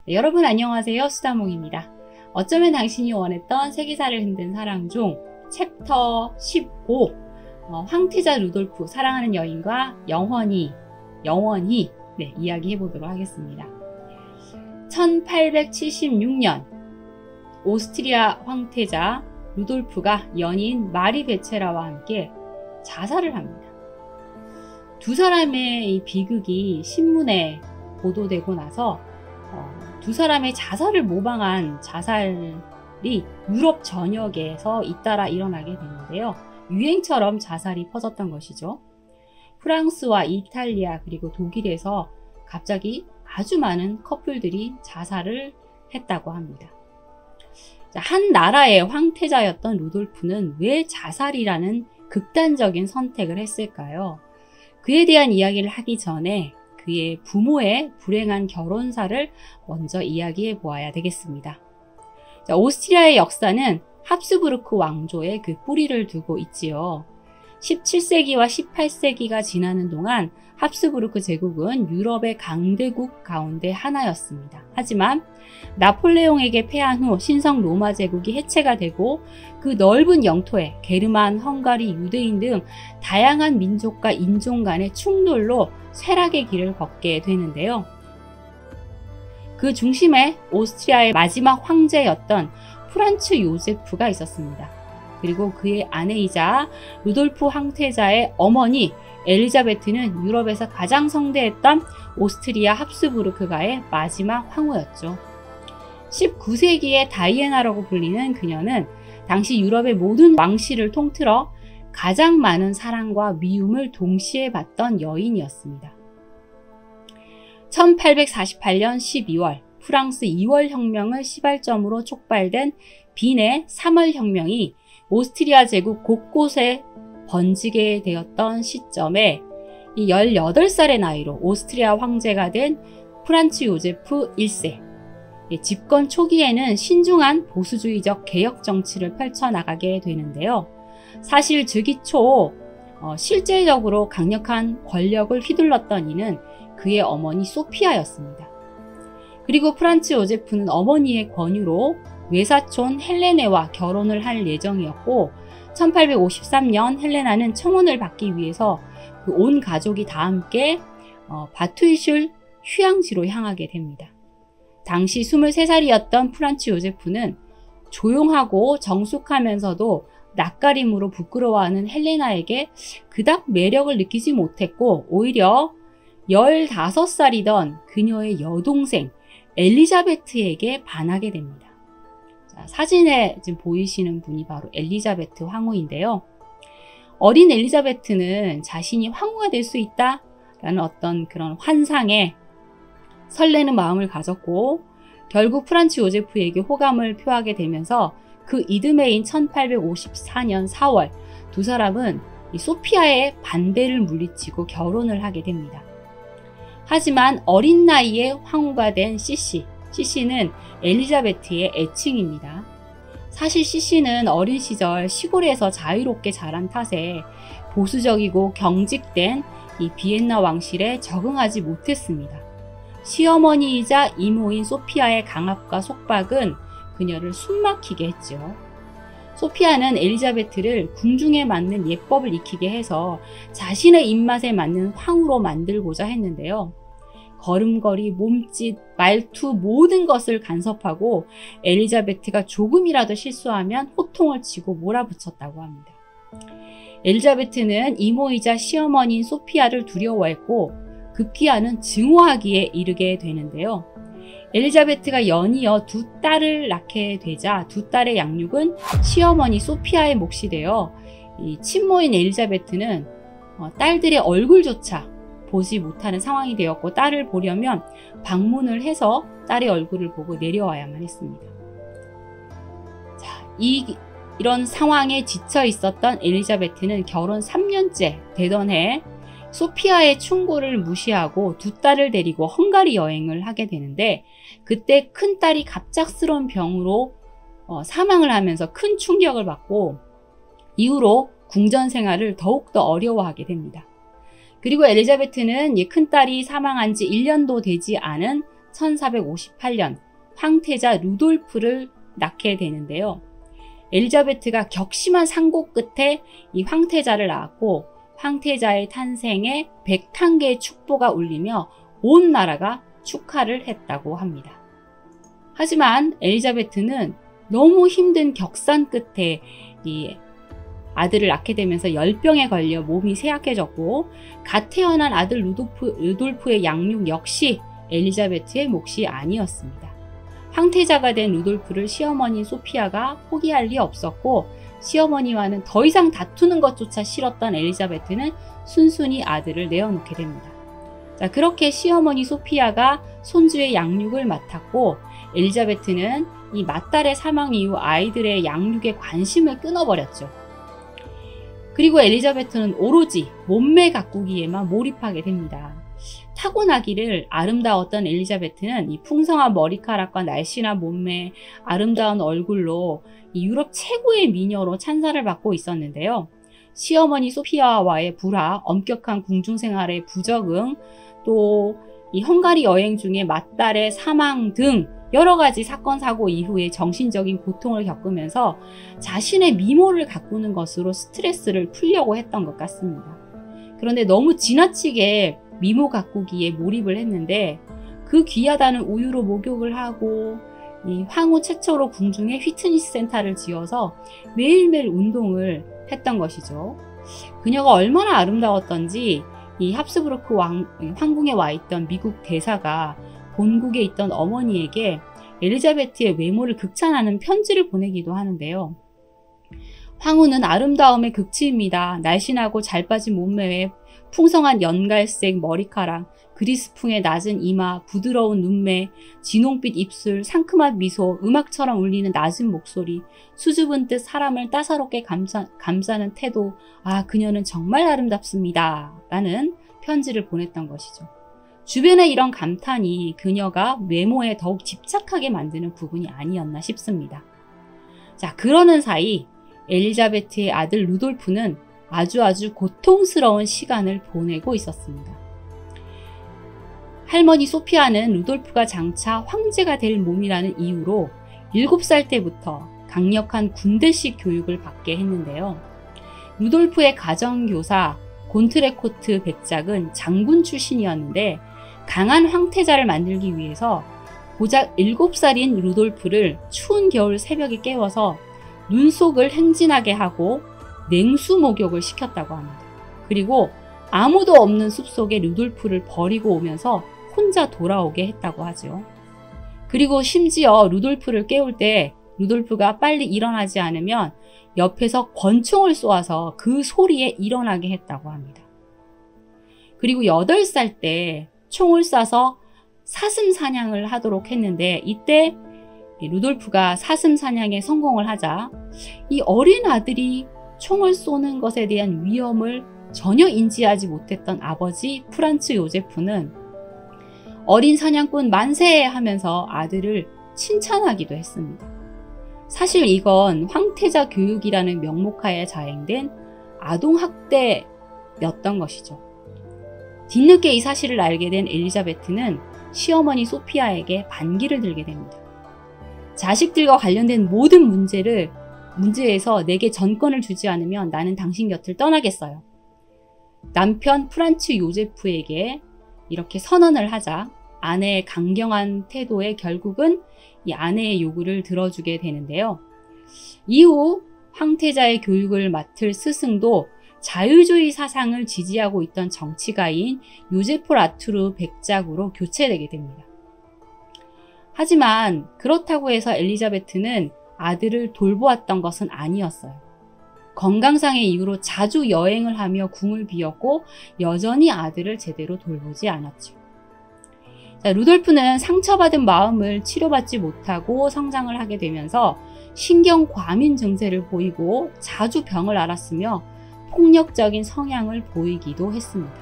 네, 여러분 안녕하세요. 수다몽입니다. 어쩌면 당신이 원했던 세계사를 흔든 사랑 중 챕터 15 황태자 루돌프 사랑하는 여인과 영원히 이야기해 보도록 하겠습니다. 1876년 오스트리아 황태자 루돌프가 연인 마리 베체라와 함께 자살을 합니다. 두 사람의 이 비극이 신문에 보도되고 나서 두 사람의 자살을 모방한 자살이 유럽 전역에서 잇따라 일어나게 되는데요. 유행처럼 자살이 퍼졌던 것이죠. 프랑스와 이탈리아 그리고 독일에서 갑자기 아주 많은 커플들이 자살을 했다고 합니다. 한 나라의 황태자였던 루돌프는 왜 자살이라는 극단적인 선택을 했을까요? 그에 대한 이야기를 하기 전에 그의 부모의 불행한 결혼사를 먼저 이야기해 보아야 되겠습니다. 오스트리아의 역사는 합스부르크 왕조의 그 뿌리를 두고 있지요. 17세기와 18세기가 지나는 동안 합스부르크 제국은 유럽의 강대국 가운데 하나였습니다. 하지만 나폴레옹에게 패한 후 신성 로마 제국이 해체가 되고 그 넓은 영토에 게르만, 헝가리, 유대인 등 다양한 민족과 인종 간의 충돌로 쇠락의 길을 걷게 되는데요. 그 중심에 오스트리아의 마지막 황제였던 프란츠 요제프가 있었습니다. 그리고 그의 아내이자 루돌프 황태자의 어머니 엘리자베트는 유럽에서 가장 성대했던 오스트리아 합스부르크가의 마지막 황후였죠. 19세기의 다이애나라고 불리는 그녀는 당시 유럽의 모든 왕실을 통틀어 가장 많은 사랑과 미움을 동시에 받던 여인이었습니다. 1848년 12월 프랑스 2월 혁명을 시발점으로 촉발된 빈의 3월 혁명이 오스트리아 제국 곳곳에 번지게 되었던 시점에 18살의 나이로 오스트리아 황제가 된 프란츠 요제프 1세. 집권 초기에는 신중한 보수주의적 개혁 정치를 펼쳐나가게 되는데요. 사실 즉위 초 실제적으로 강력한 권력을 휘둘렀던 이는 그의 어머니 소피아였습니다. 그리고 프란츠 요제프는 어머니의 권유로 외사촌 헬레네와 결혼을 할 예정이었고 1853년 헬레나는 청혼을 받기 위해서 온 가족이 다 함께 바투이슐 휴양지로 향하게 됩니다. 당시 23살이었던 프란츠 요제프는 조용하고 정숙하면서도 낯가림으로 부끄러워하는 헬레나에게 그닥 매력을 느끼지 못했고 오히려 15살이던 그녀의 여동생 엘리자베트에게 반하게 됩니다. 자, 사진에 지금 보이시는 분이 바로 엘리자베트 황후인데요. 어린 엘리자베트는 자신이 황후가 될 수 있다라는 어떤 그런 환상에 설레는 마음을 가졌고 결국 프란츠 요제프에게 호감을 표하게 되면서 그 이듬해인 1854년 4월 두 사람은 이 소피아의 반대를 물리치고 결혼을 하게 됩니다. 하지만 어린 나이에 황후가 된 시시는 엘리자베트의 애칭입니다. 사실 시시는 어린 시절 시골에서 자유롭게 자란 탓에 보수적이고 경직된 이 비엔나 왕실에 적응하지 못했습니다. 시어머니이자 이모인 소피아의 강압과 속박은 그녀를 숨막히게 했죠. 소피아는 엘리자베트를 궁중에 맞는 예법을 익히게 해서 자신의 입맛에 맞는 황후로 만들고자 했는데요. 걸음걸이, 몸짓, 말투 모든 것을 간섭하고 엘리자베트가 조금이라도 실수하면 호통을 치고 몰아붙였다고 합니다. 엘리자베트는 이모이자 시어머니인 소피아를 두려워했고 급기야는 증오하기에 이르게 되는데요. 엘리자베트가 연이어 두 딸을 낳게 되자 두 딸의 양육은 시어머니 소피아의 몫이 되어 이 친모인 엘리자베트는 딸들의 얼굴조차 보지 못하는 상황이 되었고 딸을 보려면 방문을 해서 딸의 얼굴을 보고 내려와야만 했습니다. 자, 이런 상황에 지쳐 있었던 엘리자베트는 결혼 3년째 되던 해 소피아의 충고를 무시하고 두 딸을 데리고 헝가리 여행을 하게 되는데 그때 큰 딸이 갑작스러운 병으로 사망을 하면서 큰 충격을 받고 이후로 궁전 생활을 더욱더 어려워하게 됩니다. 그리고 엘리자베트는 큰딸이 사망한 지 1년도 되지 않은 1458년 황태자 루돌프를 낳게 되는데요. 엘리자베트가 격심한 상고 끝에 이 황태자를 낳았고 황태자의 탄생에 101개의 축보가 울리며 온 나라가 축하를 했다고 합니다. 하지만 엘리자베트는 너무 힘든 격산 끝에 이 아들을 낳게 되면서 열병에 걸려 몸이 쇠약해졌고 갓 태어난 아들 루돌프의 양육 역시 엘리자베트의 몫이 아니었습니다. 황태자가 된 루돌프를 시어머니 소피아가 포기할 리 없었고 시어머니와는 더 이상 다투는 것조차 싫었던 엘리자베트는 순순히 아들을 내어놓게 됩니다. 자, 그렇게 시어머니 소피아가 손주의 양육을 맡았고 엘리자베트는 이 맏딸의 사망 이후 아이들의 양육에 관심을 끊어버렸죠. 그리고 엘리자베트는 오로지 몸매 가꾸기에만 몰입하게 됩니다. 타고나기를 아름다웠던 엘리자베트는 이 풍성한 머리카락과 날씬한 몸매, 아름다운 얼굴로 이 유럽 최고의 미녀로 찬사를 받고 있었는데요. 시어머니 소피아와의 불화, 엄격한 궁중 생활의 부적응, 또 이 헝가리 여행 중에 맏딸의 사망 등 여러 가지 사건 사고 이후에 정신적인 고통을 겪으면서 자신의 미모를 가꾸는 것으로 스트레스를 풀려고 했던 것 같습니다. 그런데 너무 지나치게 미모 가꾸기에 몰입을 했는데 그 귀하다는 우유로 목욕을 하고 이 황후 최초로 궁중에 피트니스 센터를 지어서 매일매일 운동을 했던 것이죠. 그녀가 얼마나 아름다웠던지 이 합스부르크 황궁에 와 있던 미국 대사가 본국에 있던 어머니에게 엘리자베트의 외모를 극찬하는 편지를 보내기도 하는데요. 황후는 아름다움의 극치입니다. 날씬하고 잘 빠진 몸매에 풍성한 연갈색 머리카락, 그리스풍의 낮은 이마, 부드러운 눈매, 진홍빛 입술, 상큼한 미소, 음악처럼 울리는 낮은 목소리, 수줍은 듯 사람을 따사롭게 감싸는 태도, 아, 그녀는 정말 아름답습니다. 라는 편지를 보냈던 것이죠. 주변의 이런 감탄이 그녀가 외모에 더욱 집착하게 만드는 부분이 아니었나 싶습니다. 자, 그러는 사이 엘리자베트의 아들 루돌프는 아주 고통스러운 시간을 보내고 있었습니다. 할머니 소피아는 루돌프가 장차 황제가 될 몸이라는 이유로 7살 때부터 강력한 군대식 교육을 받게 했는데요. 루돌프의 가정교사 곤트레코트 백작은 장군 출신이었는데 강한 황태자를 만들기 위해서 고작 7살인 루돌프를 추운 겨울 새벽에 깨워서 눈 속을 행진하게 하고 냉수 목욕을 시켰다고 합니다. 그리고 아무도 없는 숲속에 루돌프를 버리고 오면서 혼자 돌아오게 했다고 하죠. 그리고 심지어 루돌프를 깨울 때 루돌프가 빨리 일어나지 않으면 옆에서 권총을 쏘아서 그 소리에 일어나게 했다고 합니다. 그리고 8살 때 총을 쏴서 사슴 사냥을 하도록 했는데 이때 루돌프가 사슴 사냥에 성공을 하자 이 어린 아들이 총을 쏘는 것에 대한 위험을 전혀 인지하지 못했던 아버지 프란츠 요제프는 어린 사냥꾼 만세 하면서 아들을 칭찬하기도 했습니다. 사실 이건 황태자 교육이라는 명목하에 자행된 아동학대였던 것이죠. 뒤늦게 이 사실을 알게 된 엘리자베트는 시어머니 소피아에게 반기를 들게 됩니다. 자식들과 관련된 모든 문제에서 내게 전권을 주지 않으면 나는 당신 곁을 떠나겠어요. 남편 프란츠 요제프에게 이렇게 선언을 하자 아내의 강경한 태도에 결국은 이 아내의 요구를 들어주게 되는데요. 이후 황태자의 교육을 맡을 스승도 자유주의 사상을 지지하고 있던 정치가인 요제프 라투르 백작으로 교체되게 됩니다. 하지만 그렇다고 해서 엘리자베트는 아들을 돌보았던 것은 아니었어요. 건강상의 이유로 자주 여행을 하며 궁을 비웠고 여전히 아들을 제대로 돌보지 않았죠. 자, 루돌프는 상처받은 마음을 치료받지 못하고 성장을 하게 되면서 신경과민 증세를 보이고 자주 병을 앓았으며 폭력적인 성향을 보이기도 했습니다.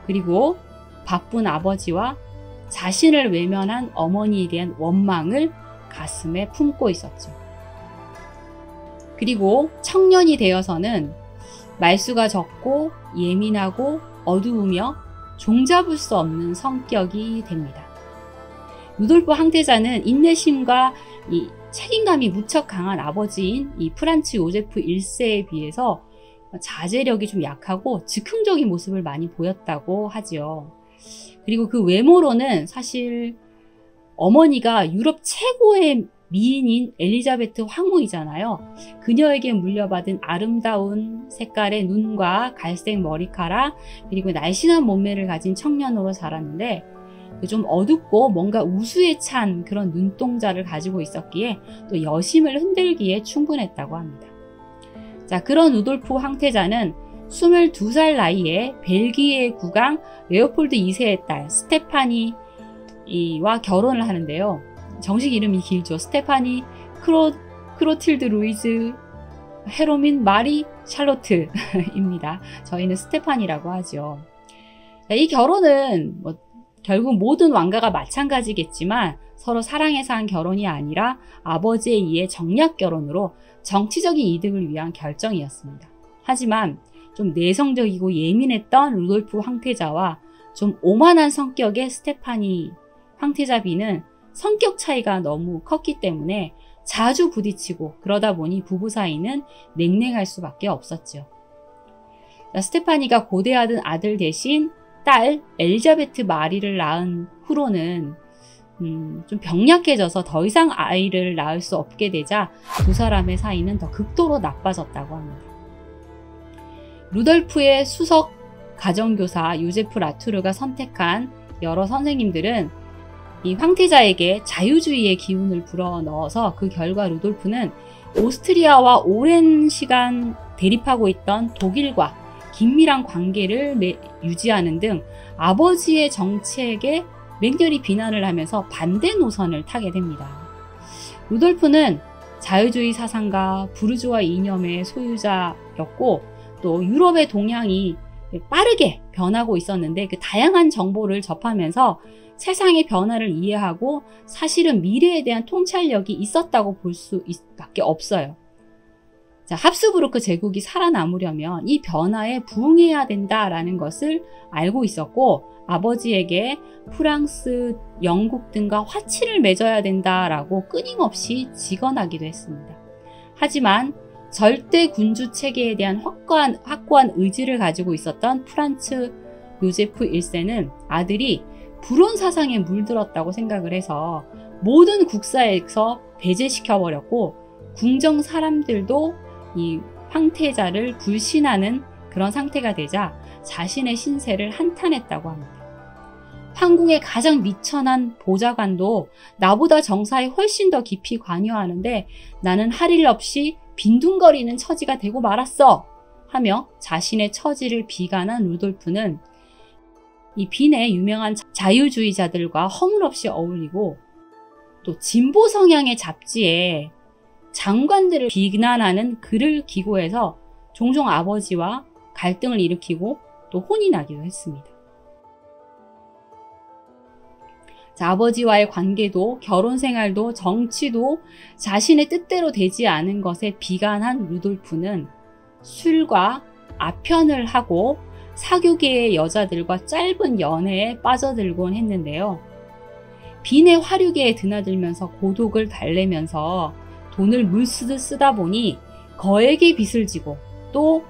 그리고 바쁜 아버지와 자신을 외면한 어머니에 대한 원망을 가슴에 품고 있었죠. 그리고 청년이 되어서는 말수가 적고 예민하고 어두우며 종잡을 수 없는 성격이 됩니다. 루돌프 황태자는 인내심과 이 책임감이 무척 강한 아버지인 이 프란츠 요제프 1세에 비해서 자제력이 좀 약하고 즉흥적인 모습을 많이 보였다고 하지요. 그리고 그 외모로는 사실 어머니가 유럽 최고의 미인인 엘리자베트 황후이잖아요. 그녀에게 물려받은 아름다운 색깔의 눈과 갈색 머리카락, 그리고 날씬한 몸매를 가진 청년으로 자랐는데 좀 어둡고 뭔가 우수에 찬 그런 눈동자를 가지고 있었기에 또 여심을 흔들기에 충분했다고 합니다. 자, 그런 루돌프 황태자는 22살 나이에 벨기에 국왕 레오폴드 2세의 딸 스테파니와 결혼을 하는데요. 정식 이름이 길죠. 스테파니 크로틸드 루이즈 헤로민 마리 샬로트입니다. 저희는 스테파니라고 하죠. 자, 이 결혼은 결국 모든 왕가가 마찬가지겠지만 서로 사랑해서 한 결혼이 아니라 아버지에 의해 정략 결혼으로 정치적인 이득을 위한 결정이었습니다. 하지만 좀 내성적이고 예민했던 루돌프 황태자와 좀 오만한 성격의 스테파니 황태자비는 성격 차이가 너무 컸기 때문에 자주 부딪히고 그러다 보니 부부 사이는 냉랭할 수밖에 없었죠. 스테파니가 고대하던 아들 대신 딸 엘리자베트 마리를 낳은 후로는 좀 병약해져서 더 이상 아이를 낳을 수 없게 되자 두 사람의 사이는 더 극도로 나빠졌다고 합니다. 루돌프의 수석 가정교사 요제프 라투르가 선택한 여러 선생님들은 이 황태자에게 자유주의의 기운을 불어넣어서 그 결과 루돌프는 오스트리아와 오랜 시간 대립하고 있던 독일과 긴밀한 관계를 유지하는 등 아버지의 정책에 맹렬히 비난을 하면서 반대 노선을 타게 됩니다. 루돌프는 자유주의 사상과 부르주아 이념의 소유자였고 또 유럽의 동향이 빠르게 변하고 있었는데 그 다양한 정보를 접하면서 세상의 변화를 이해하고 사실은 미래에 대한 통찰력이 있었다고 볼 수밖에 없어요. 자, 합스부르크 제국이 살아남으려면 이 변화에 부응해야 된다라는 것을 알고 있었고 아버지에게 프랑스, 영국 등과 화치를 맺어야 된다라고 끊임없이 직언하기도 했습니다. 하지만 절대 군주 체계에 대한 확고한 의지를 가지고 있었던 프란츠 요제프 1세는 아들이 불온 사상에 물들었다고 생각을 해서 모든 국사에서 배제시켜버렸고 궁정 사람들도 이 황태자를 불신하는 그런 상태가 되자 자신의 신세를 한탄했다고 합니다. 황궁의 가장 미천한 보좌관도 나보다 정사에 훨씬 더 깊이 관여하는데 나는 할 일 없이 빈둥거리는 처지가 되고 말았어 하며 자신의 처지를 비관한 루돌프는 이 빈의 유명한 자유주의자들과 허물없이 어울리고 또 진보 성향의 잡지에 장관들을 비난하는 글을 기고해서 종종 아버지와 갈등을 일으키고 또 혼이 나기도 했습니다. 자, 아버지와의 관계도 결혼 생활도 정치도 자신의 뜻대로 되지 않은 것에 비관한 루돌프는 술과 아편을 하고 사교계의 여자들과 짧은 연애에 빠져들곤 했는데요. 빈의 화류계에 드나들면서 고독을 달래면서 돈을 물쓰듯 쓰다 보니 거액의 빚을 지고 또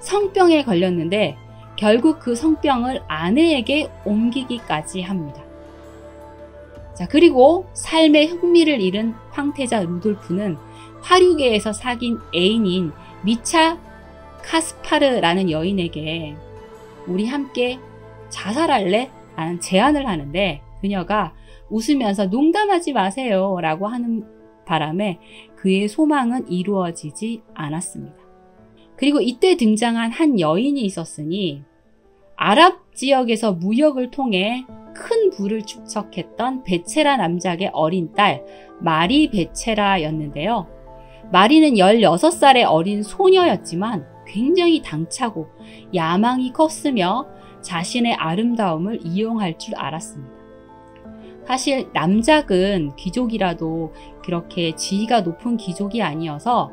성병에 걸렸는데 결국 그 성병을 아내에게 옮기기까지 합니다. 자, 그리고 삶의 흥미를 잃은 황태자 루돌프는 화류계에서 사귄 애인인 미차 카스파르라는 여인에게 우리 함께 자살할래? 라는 제안을 하는데 그녀가 웃으면서 농담하지 마세요 라고 하는 바람에 그의 소망은 이루어지지 않았습니다. 그리고 이때 등장한 한 여인이 있었으니 아랍 지역에서 무역을 통해 큰 부를 축적했던 베체라 남작의 어린 딸 마리 베체라였는데요. 마리는 16살의 어린 소녀였지만 굉장히 당차고 야망이 컸으며 자신의 아름다움을 이용할 줄 알았습니다. 사실 남작은 귀족이라도 그렇게 지위가 높은 귀족이 아니어서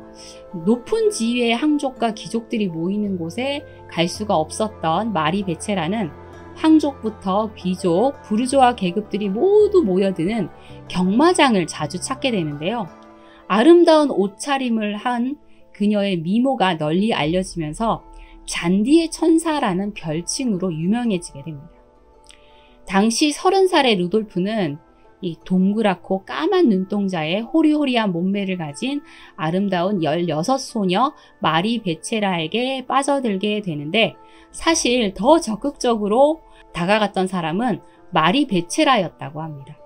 높은 지위의 황족과 귀족들이 모이는 곳에 갈 수가 없었던 마리 베체라는 황족부터 귀족, 부르조아 계급들이 모두 모여드는 경마장을 자주 찾게 되는데요. 아름다운 옷차림을 한 그녀의 미모가 널리 알려지면서 잔디의 천사라는 별칭으로 유명해지게 됩니다. 당시 30살의 루돌프는 이 동그랗고 까만 눈동자에 호리호리한 몸매를 가진 아름다운 16소녀 마리 베체라에게 빠져들게 되는데, 사실 더 적극적으로 다가갔던 사람은 마리 베체라였다고 합니다.